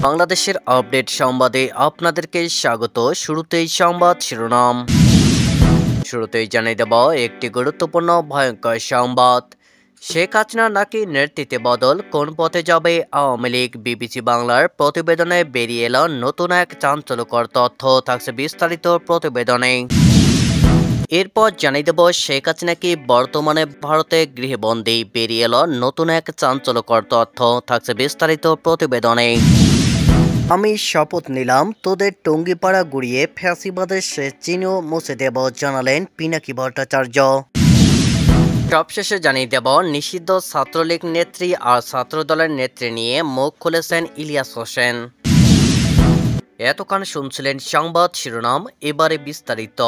বাংলাদেশের আপডেট সংবাদে আপনাদেরকে স্বাগত। শুরুতেই সংবাদ শিরোনাম। শুরুতেই জানিয়ে দেব একটি গুরুত্বপূর্ণ ভয়ঙ্কর সংবাদ। শেখ হাসিনা নাকি নেতৃত্বে বদল, কোন পথে যাবে আওয়ামী লীগ? বিবিসি বাংলার প্রতিবেদনে বেরিয়ে এলো নতুন এক চাঞ্চল্যকর তথ্য, থাকছে বিস্তারিত প্রতিবেদনে। এরপর জানিয়ে দেব শেখ হাসিনা কি বর্তমানে ভারতে গৃহবন্দী, বেরিয়ে এলো নতুন এক চাঞ্চল্যকর তথ্য, থাকছে বিস্তারিত প্রতিবেদনে। আমি শপথ নিলাম তোদের টঙ্গিপাড়া গুড়িয়ে ফ্যাসিবাদের শেষ চিহ্ন মুছে দেব, জানালেন পিনাকি ভট্টাচার্য। সবশেষে জানিয়ে দেব নিষিদ্ধ ছাত্রলীগ নেত্রী আর ছাত্রদলের নেত্রী নিয়ে মুখ খুলেছেন ইলিয়াস হোসেন। এতক্ষণ শুনছিলেন সংবাদ শিরোনাম, এবারে বিস্তারিত।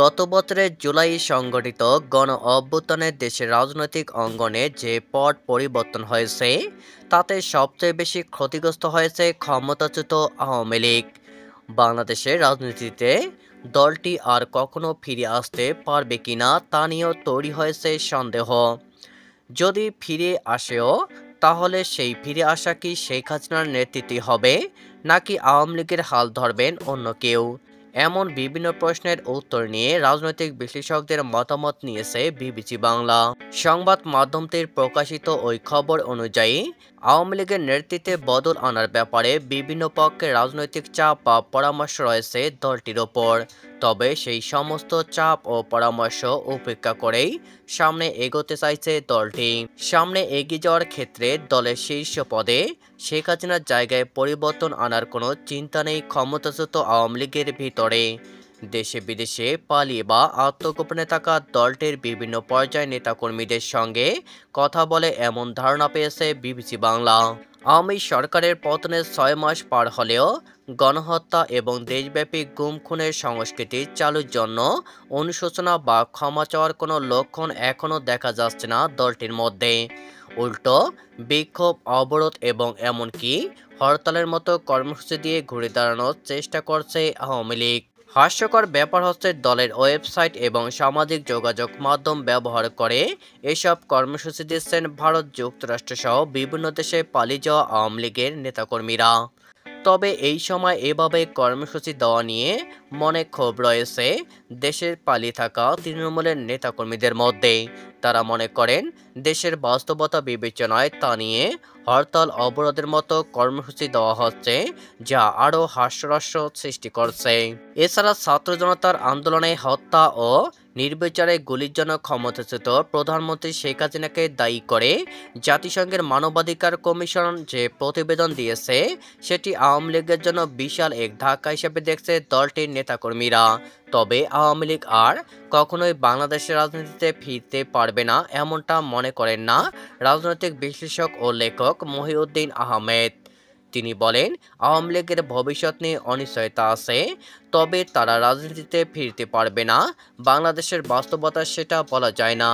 গত বছরের জুলাই সংগঠিত গণ অভ্যুত্থানে দেশের রাজনৈতিক অঙ্গনে যে পট পরিবর্তন হয়েছে তাতে সবচেয়ে বেশি ক্ষতিগ্রস্ত হয়েছে ক্ষমতাচ্যুত আওয়ামী লীগ। বাংলাদেশের রাজনীতিতে দলটি আর কখনো ফিরে আসতে পারবে কিনা তা নিয়েও তৈরি হয়েছে সন্দেহ। যদি ফিরে আসেও তাহলে সেই ফিরে আসা কি শেখ হাসিনার নেতৃত্বে হবে নাকি আওয়ামী লীগের হাল ধরবেন অন্য কেউ? এমন বিভিন্ন প্রশ্নের উত্তর নিয়ে রাজনৈতিক বিশ্লেষকদের মতামত নিয়েছে বিবিসি বাংলা। সংবাদ মাধ্যমটির প্রকাশিত ওই খবর অনুযায়ী আওয়ামী লীগের নেতৃত্বে বদল আনার ব্যাপারে বিভিন্ন পক্ষের রাজনৈতিক চাপ বা পরামর্শ রয়েছে দলটির ওপর। তবে সেই সমস্ত চাপ ও পরামর্শ উপেক্ষা করেই সামনে এগোতে চাইছে দলটি। সামনে এগিয়ে যাওয়ার ক্ষেত্রে দলের শীর্ষ পদে শেখ হাসিনার জায়গায় পরিবর্তন আনার কোনো চিন্তা নেই ক্ষমতাচ্যুত আওয়ামী লীগের ভিতরে। দেশে বিদেশে পালিয়ে বা আত্মগোপনে থাকা দলটির বিভিন্ন পর্যায়ের নেতাকর্মীদের সঙ্গে কথা বলে এমন ধারণা পেয়েছে বিবিসি বাংলা। আওয়ামী সরকারের পতনের 6 মাস পার হলেও গণহত্যা এবং দেশব্যাপী গুম খুনের সংস্কৃতি চালুর জন্য অনুশোচনা বা ক্ষমা চাওয়ার কোনো লক্ষণ এখনও দেখা যাচ্ছে না দলটির মধ্যে। উল্টো বিক্ষোভ, অবরোধ এবং এমনকি হরতালের মতো কর্মসূচি দিয়ে ঘুরে দাঁড়ানোর চেষ্টা করছে আওয়ামী লীগ। হাস্যকর ব্যাপার হচ্ছে দলের ওয়েবসাইট এবং সামাজিক যোগাযোগ মাধ্যম ব্যবহার করে এসব কর্মসূচি দিচ্ছেন ভারত, যুক্তরাষ্ট্র সহ বিভিন্ন দেশে পালিয়ে যাওয়া আওয়ামী লীগের নেতাকর্মীরা। তবে এই সময় এভাবে কর্মসূচি দেওয়া নিয়ে মনে ক্ষোভ রয়েছে দেশের পালিয়ে থাকা তৃণমূলের নেতাকর্মীদের মধ্যে। তারা মনে করেন দেশের বাস্তবতা বিবেচনায় তা নিয়ে হরতাল, অবরোধের মতো কর্মসূচি দেওয়া হচ্ছে, যা আরও হাস্যরস্য সৃষ্টি করছে। এছাড়া ছাত্র জনতার আন্দোলনে হত্যা ও নির্বিচারে গুলির জন্য ক্ষমতাচ্যুত প্রধানমন্ত্রী শেখ হাসিনাকে দায়ী করে জাতিসংঘের মানবাধিকার কমিশন যে প্রতিবেদন দিয়েছে সেটি আওয়ামী লীগের জন্য বিশাল এক ধাক্কা হিসেবে দেখছে দলটির নেতাকর্মীরা। তবে আওয়ামী লীগ আর কখনোই বাংলাদেশের রাজনীতিতে ফিরতে পারবে না এমনটা মনে করেন না রাজনৈতিক বিশ্লেষক ও লেখক মহিউদ্দিন আহমেদ। তিনি বলেন, আওয়ামী লীগের ভবিষ্যৎ নিয়ে অনিশ্চয়তা আছে, তবে তারা রাজনীতিতে ফিরতে পারবে না বাংলাদেশের বাস্তবতা সেটা বলা যায় না।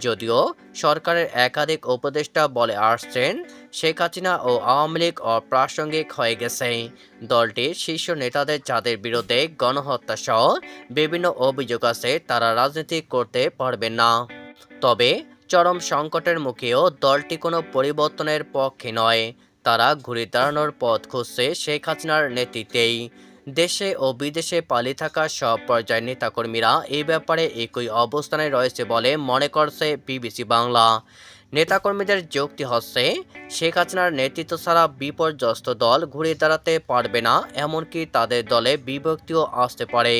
যদিও সরকারের একাধিক উপদেষ্টা বলে আসছেন শেখ হাসিনা ও আওয়ামী লীগ অপ্রাসঙ্গিক হয়ে গেছে। দলটির শীর্ষ নেতাদের যাদের বিরুদ্ধে গণহত্যা সহ বিভিন্ন অভিযোগ আছে তারা রাজনীতি করতে পারবেন না। তবে চরম সংকটের মুখেও দলটি কোনো পরিবর্তনের পক্ষে নয়। তারা ঘুরে দাঁড়ানোর পথ খুঁজছে শেখ হাসিনার নেতৃত্বেই। দেশে ও বিদেশে পালিয়ে থাকা সব পর্যায়ের নেতাকর্মীরা এই ব্যাপারে একই অবস্থানে রয়েছে বলে মনে করছে বিবিসি বাংলা। নেতাকর্মীদের যুক্তি হচ্ছে শেখ হাসিনার নেতৃত্ব ছাড়া বিপর্যস্ত দল ঘুরে দাঁড়াতে পারবে না, এমনকি তাদের দলে বিভক্তিও আসতে পারে।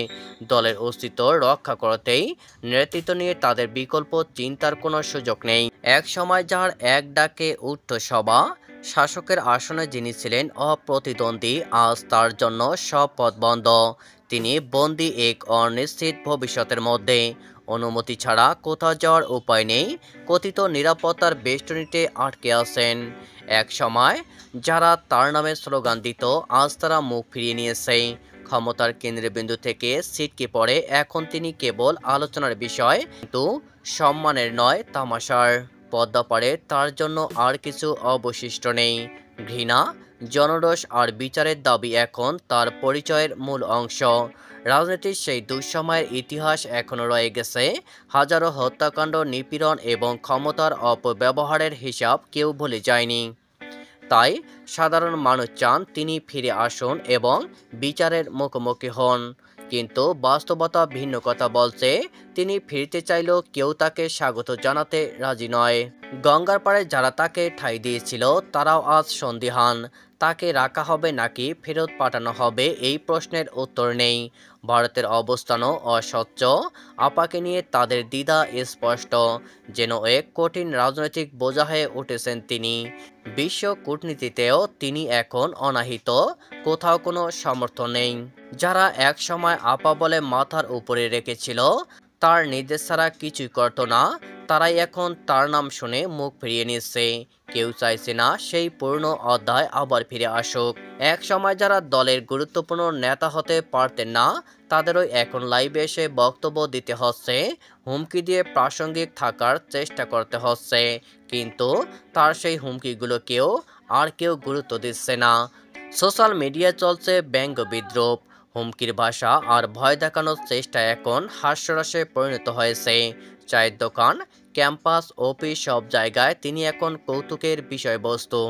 দলের অস্তিত্ব রক্ষা করতেই নেতৃত্ব নিয়ে তাদের বিকল্প চিন্তার কোনো সুযোগ নেই। এক সময় যার এক ডাকে উঠত সভা, শাসকের আসনে যিনি ছিলেন অপ্রতিদ্বন্দ্বী, আজ তার জন্য সব পথ বন্ধ। তিনি বন্দী এক অনিশ্চিত ভবিষ্যতের মধ্যে। অনুমতি ছাড়া কোথাও যাওয়ার উপায় নেই, কথিত নিরাপত্তার বেষ্টনীতে আটকে আছেন। এক সময় যারা তার নামে স্লোগান দিত আজ তারা মুখ ফিরিয়ে নিয়েছে। ক্ষমতার কেন্দ্রবিন্দু থেকে ছিটকে পড়ে এখন তিনি কেবল আলোচনার বিষয়, কিন্তু সম্মানের নয়, তামাশার। পদ্মাপাড়ে তার জন্য আর কিছু অবশিষ্ট নেই। ঘৃণা, জনরোষ আর বিচারের দাবি এখন তার পরিচয়ের মূল অংশ। রাজনীতির সেই দুঃসময়ের ইতিহাস এখনও রয়ে গেছে। হাজারো হত্যাকাণ্ড, নিপীড়ন এবং ক্ষমতার অপব্যবহারের হিসাব কেউ ভুলে যায়নি। তাই সাধারণ মানুষ চান তিনি ফিরে আসুন এবং বিচারের মুখোমুখি হন। কিন্তু বাস্তবতা ভিন্ন কথা বলছে। তিনি ফিরতে চাইলেও কেউ তাকে স্বাগত জানাতে রাজি নয়। গঙ্গার পাড়ে যারা তাকে ঠাঁই দিয়েছিল তারাও আজ সন্দিহান। তাকে রাখা হবে নাকি ফেরত পাঠানো হবে এই প্রশ্নের উত্তর নেই। ভারতের অবস্থানও অস্বচ্ছ। আপাকে নিয়ে তাদের দ্বিধা স্পষ্ট। যেন এক কঠিন রাজনৈতিক বোঝা হয়ে উঠেছেন তিনি। বিশ্ব কূটনীতিতেও তিনি এখন অনাহিত। কোথাও কোনো সমর্থন নেই। যারা একসময় আপা বলে মাথার উপরে রেখেছিল, তার নির্দেশ ছাড়া কিছুই করত না, তারাই এখন তার নাম শুনে মুখ ফিরিয়ে নিচ্ছে। কেউ চাইছে না সেই পুরনো অধ্যায় আবার ফিরে আসুক। এক সময় যারা দলের গুরুত্বপূর্ণ নেতা হতে পারতেন না, তাদেরও এখন লাইভে এসে বক্তব্য দিতে হচ্ছে, হুমকি দিয়ে প্রাসঙ্গিক থাকার চেষ্টা করতে হচ্ছে। কিন্তু তার সেই হুমকিগুলোকেও আর কেউ গুরুত্ব দিচ্ছে না। সোশ্যাল মিডিয়ায় চলছে ব্যঙ্গ বিদ্রুপ, হুমকির ভাষা আর ভয় দেখানোর চেষ্টা এখন হাস্যরসে পরিণত হয়েছে। চায়ের দোকান, ক্যাম্পাস, অফিস সব জায়গায় তিনি এখন কৌতুকের বিষয়বস্তু।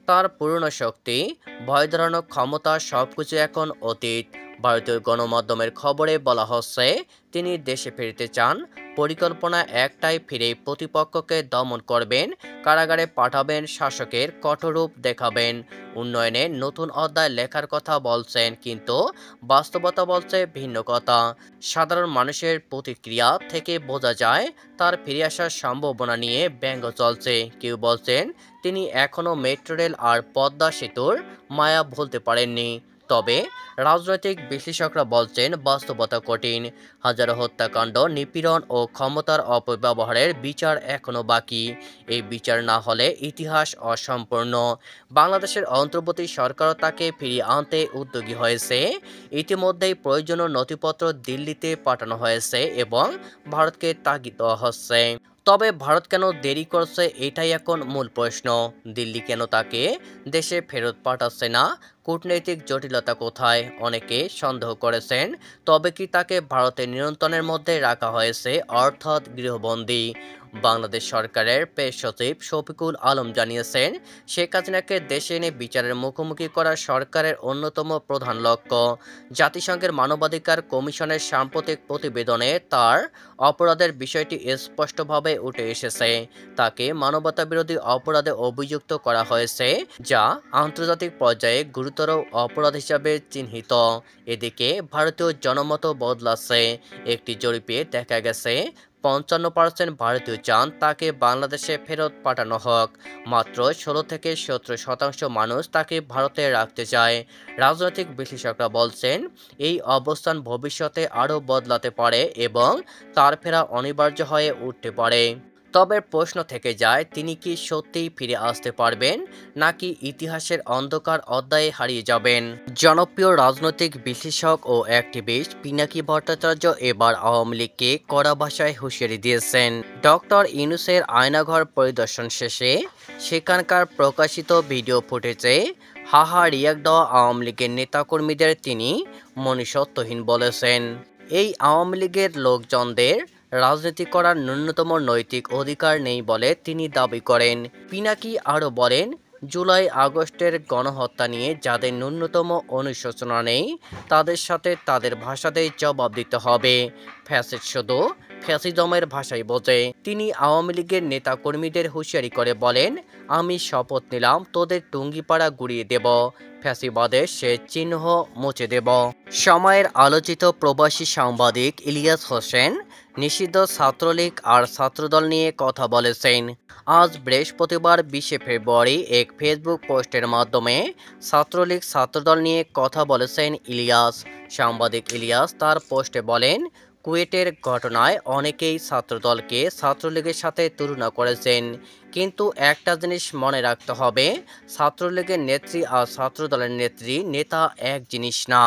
তার পুরনো শক্তি, ভয় ধরানোর ক্ষমতা সবকিছু এখন অতীত। ভারতীয় গণমাধ্যমের খবরে বলা হচ্ছে তিনি দেশে ফিরতে চান। পরিকল্পনা একটাই, ফিরে প্রতিপক্ষকে দমন করবেন, কারাগারে পাঠাবেন, শাসকের কঠোর রূপ দেখাবেন, উন্নয়নের নতুন অধ্যায় লেখার কথা বলছেন। কিন্তু বাস্তবতা বলছে ভিন্ন কথা। সাধারণ মানুষের প্রতিক্রিয়া থেকে বোঝা যায় তার ফিরে আসার সম্ভাবনা নিয়ে ব্যঙ্গ চলছে। কেউ বলছেন তিনি এখনও মেট্রো রেল আর পদ্মা সেতুর মায়া ভুলতে পারেননি। তবে রাজনৈতিক বিশ্লেষকরা বলছেন বাস্তবতা কঠিন। হাজারো হত্যাকাণ্ড, নিপীড়ন ও ক্ষমতার অপব্যবহারের বিচার এখনও বাকি। এই বিচার না হলে ইতিহাস অসম্পূর্ণ। বাংলাদেশের অন্তর্বর্তী সরকারও তাকে ফিরিয়ে আনতে উদ্যোগী হয়েছে। ইতিমধ্যেই প্রয়োজনীয় নথিপত্র দিল্লিতে পাঠানো হয়েছে এবং ভারতকে তাগিদ দেওয়া হচ্ছে। তবে ভারত কেন দেরি করছে এটাই এখন মূল প্রশ্ন। দিল্লি কেন তাকে দেশে ফেরত পাঠাচ্ছে না? কূটনৈতিক জটিলতা কোথায়? অনেকে সন্দেহ করেছেন, তবে কি তাকে ভারতের নিয়ন্ত্রণের মধ্যে রাখা হয়েছে, অর্থাৎ গৃহবন্দী? বাংলাদেশ সরকারের প্রেস সচিব শফিকুল আলম জানিয়েছেন, শেখ হাসিনাকে দেশে এনে বিচারের মুখোমুখি করা সরকারের অন্যতম প্রধান লক্ষ্য। জাতিসংঘের মানবাধিকার কমিশনের সাম্প্রতিক প্রতিবেদনে তার অপরাধের বিষয়টি স্পষ্টভাবে উঠে এসেছে। তাকে মানবতাবিরোধী অপরাধে অভিযুক্ত করা হয়েছে, যা আন্তর্জাতিক পর্যায়ে গুরুতর অপরাধ হিসাবে চিহ্নিত। এদিকে ভারতীয় জনমত বদলাচ্ছে। একটি জরিপে দেখা গেছে ৫৫% ভারতীয় চান তাকে বাংলাদেশে ফেরত পাঠানো হোক। মাত্র ১৬ থেকে ১৭% মানুষ তাকে ভারতে রাখতে চায়। রাজনৈতিক বিশ্লেষকরা বলছেন এই অবস্থান ভবিষ্যতে আরও বদলাতে পারে এবং তার ফেরা অনিবার্য হয়ে উঠতে পারে। তবে প্রশ্ন থেকে যায়, তিনি কি সত্যিই ফিরে আসতে পারবেন, নাকি ইতিহাসের অন্ধকার অধ্যায়ে হারিয়ে যাবেন? জনপ্রিয় রাজনৈতিক বিশ্লেষক ও অ্যাক্টিভিস্ট পিনাকি ভট্টাচার্য এবার আওয়ামী লীগকে কড়া ভাষায় হুঁশিয়ারি দিয়েছেন। ডক্টর ইউনূসের আয়নাঘর পরিদর্শন শেষে সেখানকার প্রকাশিত ভিডিও ফুটেজে হাহা রিয়াক্ট দেওয়া আওয়ামী লীগের নেতাকর্মীদের তিনি মনুষ্যত্বহীন বলেছেন। এই আওয়ামী লীগের লোকজনদের রাজনীতি করার ন্যূনতম নৈতিক অধিকার নেই বলে তিনি দাবি করেন। পিনাকি আরও বলেন, জুলাই আগস্টের গণহত্যা নিয়ে যাদের ন্যূনতম অনুশোচনা নেই, তাদের সাথে তাদের ভাষাতেই জবাব দিতে হবে। ফ্যাসিস্ট শুধু ফ্যাসিজমের ভাষাই বোঝে। তিনি আওয়ামী লীগের নেতাকর্মীদের হুঁশিয়ারি করে বলেন, আমি শপথ নিলাম তোদের টুঙ্গিপাড়া গুড়িয়ে দেব, ফ্যাসিবাদের সে চিহ্ন মুছে দেব। সময়ের আলোচিত প্রবাসী সাংবাদিক ইলিয়াস হোসেন নিষিদ্ধ ছাত্রলীগ আর ছাত্রদল নিয়ে কথা বলেছেন। আজ বৃহস্পতিবার ২০ ফেব্রুয়ারি এক ফেসবুক পোস্টের মাধ্যমে ছাত্রলীগ ছাত্রদল নিয়ে কথা বলেছেন ইলিয়াস। সাংবাদিক ইলিয়াস তার পোস্টে বলেন, কুয়েটের ঘটনায় অনেকেই ছাত্রদলকে ছাত্রলীগের সাথে তুলনা করেছেন, কিন্তু একটা জিনিস মনে রাখতে হবে, ছাত্রলীগের নেত্রী আর ছাত্রদলের নেতা এক জিনিস না।